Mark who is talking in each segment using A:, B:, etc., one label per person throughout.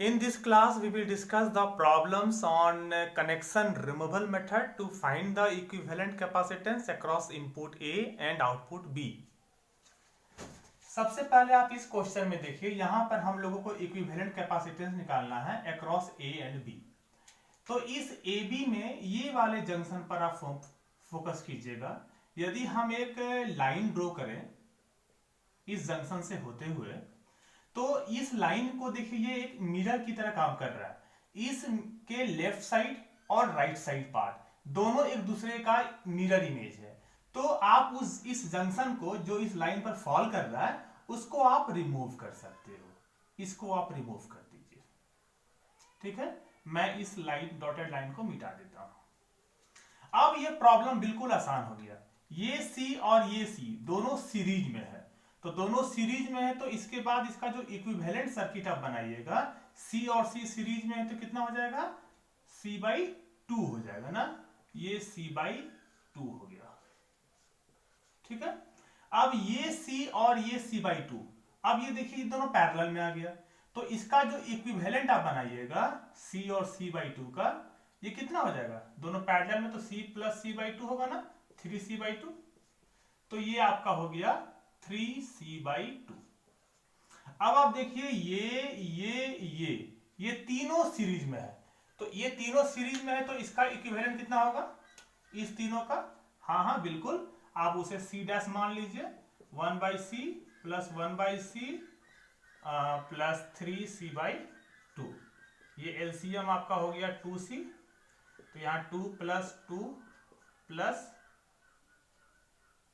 A: In this class, we will discuss the problems on connection removal method to find the equivalent capacitance across input A and output B. सबसे पहले आप इस question में देखिए, यहां पर हम लोगों को इक्विवेलेंट कैपेसिटेंस निकालना है अक्रॉस ए एंड बी। तो इस ए बी में ये वाले जंक्शन पर आप फोकस कीजिएगा। यदि हम एक लाइन ड्रॉ करें इस जंक्शन से होते हुए, तो इस लाइन को देखिए, ये एक मिरर की तरह काम कर रहा है। इसके लेफ्ट साइड और राइट साइड पार्ट दोनों एक दूसरे का मिरर इमेज है। तो आप इस जंक्शन को जो इस लाइन पर फॉल कर रहा है उसको आप रिमूव कर सकते हो। इसको आप रिमूव कर दीजिए, ठीक है। मैं इस लाइन डॉटेड लाइन को मिटा देता हूं। अब ये प्रॉब्लम बिल्कुल आसान हो गया। ये सी और ये सी दोनों सीरीज में है, तो दोनों सीरीज में है, तो इसके बाद इसका जो इक्विवेलेंट सर्किट आप बनाइएगा, सी और सी सीरीज में है, तो कितना हो जाएगा, C/2 हो जाएगा ना। ये C/2 हो गया, ठीक है। अब ये C और ये C/2, अब ये देखिए ये दोनों पैरेलल में आ गया, तो इसका जो इक्विवेलेंट आप बनाइएगा C और C/2 का, ये कितना हो जाएगा, दोनों पैरेलल में, तो C + C/2 होगा ना, 3C/2। तो ये आपका हो गया 3C/2। अब आप देखिए ये तीनों सीरीज में है, तो ये तीनों सीरीज में है, तो इसका इक्विवेलेंट कितना होगा इस तीनों का। हाँ बिल्कुल, आप उसे C' मान लीजिए, 1/C + 1/C + 3C/2। ये एलसीएम आपका हो गया 2C, तो यहाँ 2 + 2 प्लस,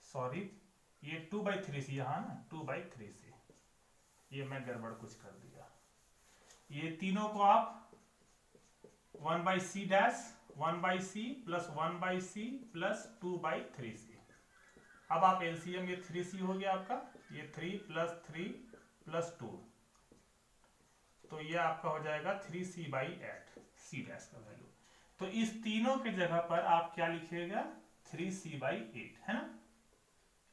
A: सॉरी ये 2/3C, यहाँ ना 2/3C, ये मैं गड़बड़ कुछ कर दिया। ये तीनों को आप 1/C' 1/C + 1/C + 2/3C। अब आप एलसीएम, ये 3C हो गया आपका, ये 3 + 3 + 2, तो ये आपका हो जाएगा 3C/8, C' का वैल्यू। तो इस तीनों के जगह पर आप क्या लिखिएगा, 3C/8, है ना।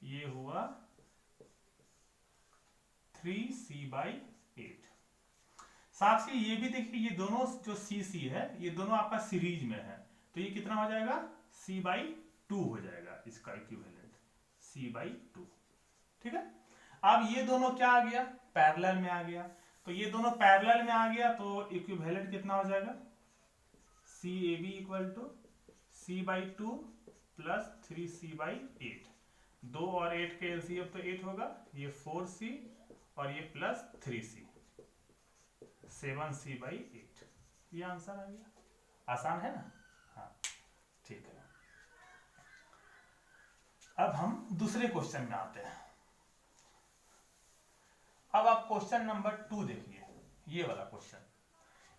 A: ये हुआ 3C/8। साथ ही ये भी देखिए, ये दोनों जो CC है, ये दोनों आपका सीरीज में है, तो ये कितना हो जाएगा, C/2 हो जाएगा इसका इक्विवेलेंट, C/2, ठीक है। अब ये दोनों क्या आ गया, पैरेलल में आ गया, तो ये दोनों पैरेलल में आ गया, तो इक्विवेलेंट कितना हो जाएगा, CAB = C/2 + 3C/8। 2 और 8 के एलसीएम तो 8 होगा, ये 4C और ये प्लस 3C, 7C/8। ये आंसर आ गया। आसान है ना, हाँ ठीक है। अब हम दूसरे क्वेश्चन में आते हैं। अब आप क्वेश्चन नंबर 2 देखिए, ये वाला क्वेश्चन।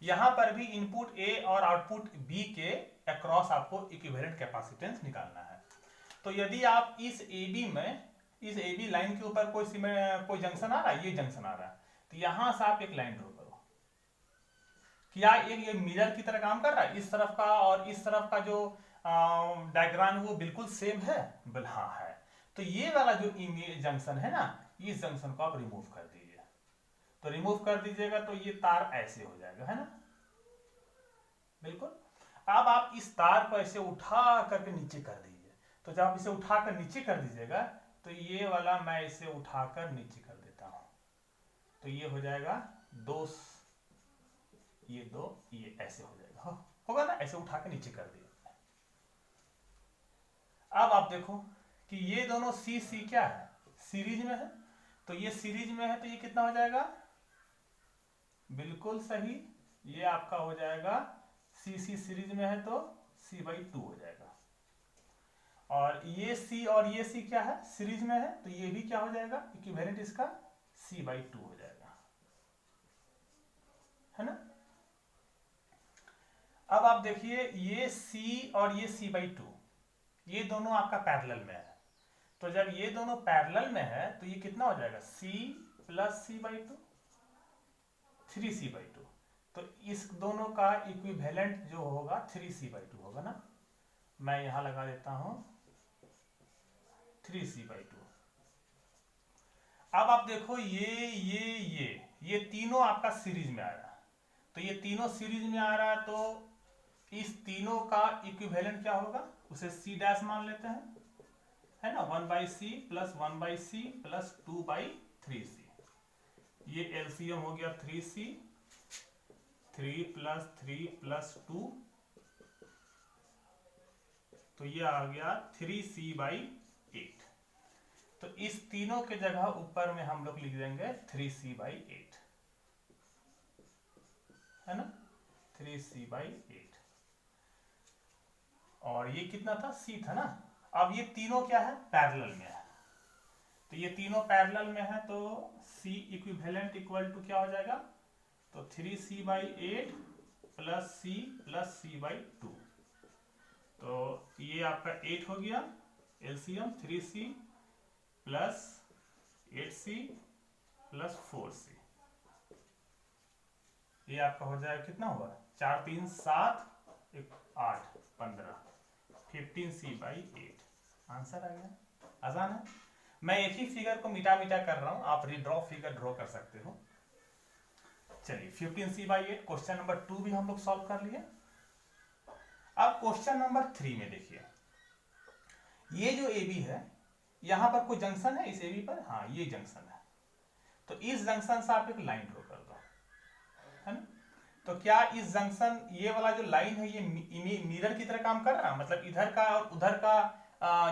A: यहां पर भी इनपुट ए और आउटपुट बी के अक्रॉस आपको इक्विवेलेंट कैपेसिटेंस निकालना है। तो यदि आप इस ए बी लाइन के ऊपर कोई जंक्शन आ रहा है, ये जंक्शन आ रहा है, तो यहां से आप एक लाइन ड्रॉ करो। क्या ये मिरर की तरह काम कर रहा है, इस तरफ का और इस तरफ का जो डायग्राम है वो बिल्कुल सेम है, बिल हाँ है। तो ये वाला जो जंक्शन है ना, इस जंक्शन को आप रिमूव कर दीजिए। तो रिमूव कर दीजिएगा तो ये तार ऐसे हो जाएगा, है ना, बिल्कुल। अब आप इस तार को ऐसे उठा करके नीचे कर दीजिए। तो जब आप इसे उठाकर नीचे कर दीजिएगा, तो ये वाला मैं इसे उठाकर नीचे कर देता हूं, तो ये हो जाएगा 2, ये 2, ये ऐसे हो जाएगा, होगा ना, ऐसे उठाकर नीचे कर दिया। अब आप देखो कि ये दोनों C क्या है, सीरीज में है, तो ये सीरीज में है, तो ये कितना हो जाएगा, बिल्कुल सही, ये आपका हो जाएगा CC सीरीज में है, तो C/2 हो जाएगा। और ये C और ये C क्या है, सीरीज में है, तो ये भी क्या हो जाएगा, इक्विवेलेंट इसका C/2 हो जाएगा, है ना। अब आप देखिए, ये C और ये C/2, ये दोनों आपका पैरेलल में है, तो जब ये दोनों पैरेलल में है, तो ये कितना हो जाएगा, C + C/2, 3C/2। तो इस दोनों का इक्विवेलेंट जो होगा 3C/2 होगा ना। मैं यहां लगा देता हूं 3C/2। अब आप देखो, ये तीनों आपका सीरीज में आया, तो ये तीनों सीरीज में आ रहा है, तो इस तीनों का इक्विवेलेंट क्या होगा, उसे सी डैश मान लेते हैं, है ना, 1/c plus 1/c plus 2/3c। ये एलसीएम हो गया 3c, 3 प्लस 3 प्लस 2, तो ये आ गया 3c/8। तो इस तीनों के जगह ऊपर में हम लोग लिख देंगे 3c/8, है ना, 3c/8। और ये कितना था, c था ना। अब ये तीनों क्या है, पैरेलल में है, तो ये तीनों पैरेलल में है, तो c इक्विवेलेंट इक्वल टू क्या हो जाएगा, तो 3c/8 plus c plus c/2। तो ये आपका 8 हो गया, LCM 3c plus 8c plus 4c, ये आपका हो जाएगा, कितना हुआ, 4 3 7 8 15, 15c/8 आंसर आ गया। आसान है। मैं एक ही फिगर को मिटा मिटा कर रहा हूं, आप रीड्रॉ फिगर ड्रॉ कर सकते हो। चलिए 15c/8 क्वेश्चन नंबर 2 भी हम लोग सॉल्व कर लिए। अब क्वेश्चन नंबर 3 में देखिए, ये जो AB है, यहां पर कोई जंक्शन है इस AB पर, हाँ ये जंक्शन है, तो इस जंक्शन से आप एक लाइन ड्रॉ कर दो, है ना। तो क्या इस जंक्शन, ये वाला जो लाइन है, ये मिरर की तरह काम कर रहा है, मतलब इधर का और उधर का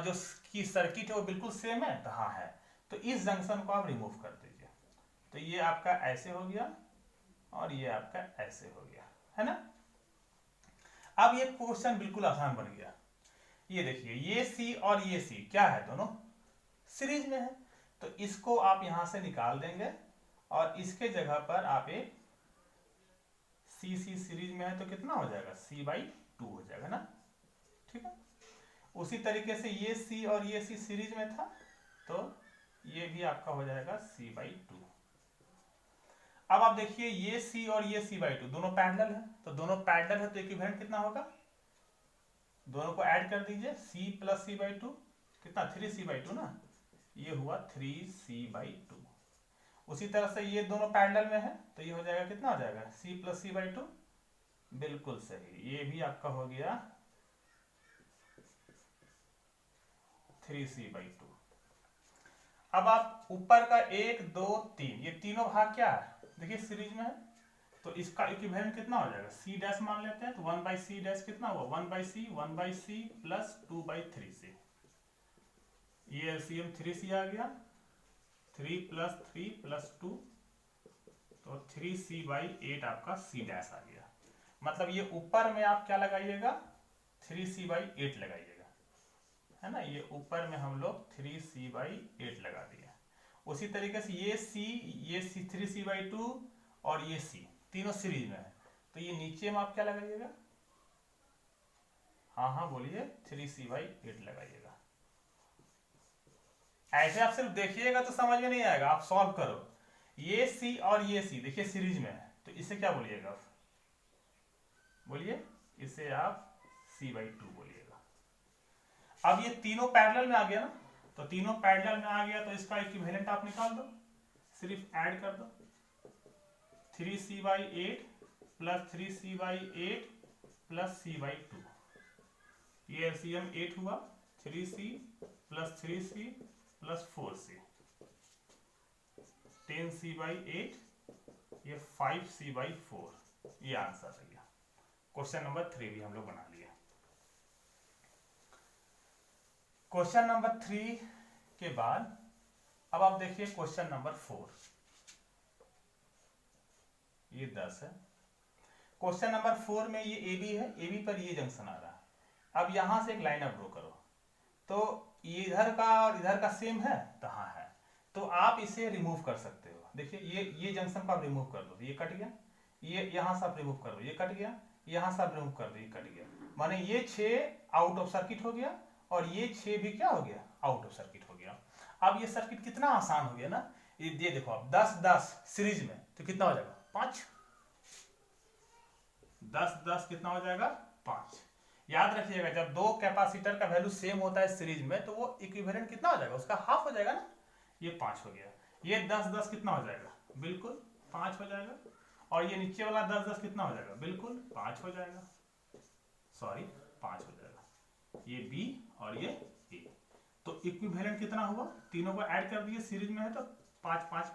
A: जो की सर्किट है वो बिल्कुल सेम है, तो हाँ है। तो इस जंक्शन को आप रिमूव कर दीजिए, तो ये आपका ऐसे हो गया और ये आपका ऐसे हो गया, है ना। अब ये क्वेश्चन बिल्कुल आसान बन गया। ये देखिए, ये C और ये C क्या है, दोनों सीरीज में है, तो इसको आप यहां से निकाल देंगे और इसके जगह पर आप एक C सीरीज में है, तो कितना हो जाएगा, c/2 हो जाएगा ना, ठीक है। उसी तरीके से ये C और ये C सीरीज में था, तो ये भी आपका हो जाएगा c/2। अब आप देखिए, ये C और ये c/2 दोनों पैरेलल है, तो दोनों पैरेलल है, तो इक्विवेलेंट कितना होगा, दोनों को ऐड कर दीजिए, c प्लस c/2 कितना, 3c/2 ना, ये हुआ 3c/2। उसी तरह से ये दोनों पैरेलल में है, तो ये हो जाएगा, कितना हो जाएगा, c प्लस c/2, बिल्कुल सही, ये भी आपका हो गया 3c/2। अब आप ऊपर का 1 2 3 ये तीनों भाग क्या है, देखिए सीरीज में है, तो इसका इक्विवेलेंट कितना हो जाएगा, c डैश मान लेते हैं, तो 1/c डैश कितना हुआ, 1/c प्लस 2/3c, ये एलसीएम 3c आ गया, 3 प्लस 3 प्लस 2, तो 3c/8 आपका c डैश आ गया। मतलब ये ऊपर में आप क्या लगाइएगा, 3c/8 लगाइएगा, है ना, ये ऊपर में हम लोग 3c/8 लगा दिए। उसी तरीके से ये C 3c/2 और ये C तीनों सीरीज में है, तो ये नीचे में आप क्या लगाइएगा, हाँ बोलिए, 3c/8 लगाइएगा। ऐसे आप सिर्फ देखिएगा तो समझ में नहीं आएगा, आप सॉल्व करो। ये C और ये C देखिए सीरीज में है, तो इसे क्या बोलिएगा, बोलिए, इसे आप c/2 बोलिएगा। अब ये तीनों पैरेलल में आ गया ना, तो तीनों पैरेलल में आ गया, तो इसका इक्विवेलेंट आप निकाल दो, सिर्फ ऐड कर दो, 3c/8 plus 3c/8 plus c/2, ये एलसीएम 8 हुआ, 3c plus 3c plus 4c, 10c/8, ये 5c/4, ये आंसर आ गया। क्वेश्चन नंबर 3 भी हम लोग बना लिए। क्वेश्चन नंबर 3 के बाद अब आप देखिए क्वेश्चन नंबर 4, ये 10 है। क्वेश्चन नंबर 4 में ये AB है, AB पर ये जंक्शन आ रहा है। अब यहां से एक लाइन आप ड्रॉ करो, तो ये इधर का और इधर का सेम है, तो हाँ है, तो आप इसे रिमूव कर सकते हो। देखिए ये जंक्शन को आप रिमूव कर दो, ये कट गया, ये यहां से आप रिमूव कर दो, ये कट गया, यहां से आप रिमूव कर दो, ये कट गया, माने ये 6 आउट ऑफ सर्किट हो गया और ये 6 भी क्या हो गया, आउट ऑफ सर्किट हो गया। अब ये सर्किट कितना आसान हो गया ना, ये देखो आप 10 10 सीरीज में, तो कितना हो जाएगा, 5, 10 10 कितना हो जाएगा, 5। याद रखिएगा, जब दो कैपेसिटर का वैल्यू सेम होता है सीरीज में, तो वो इक्विवेलेंट कितना हो जाएगा, उसका हाफ हो जाएगा ना, ये 5 हो गया। ये 10 10 कितना हो जाएगा, बिल्कुल 5 हो जाएगा। और ये नीचे वाला 10 10 कितना हो जाएगा, बिल्कुल 5 हो जाएगा, सॉरी 5 हो जाएगा, ये बी और ये ए। तो इक्विवेलेंट कितना हुआ, तीनों को ऐड कर दिए, सीरीज में है तो 5 5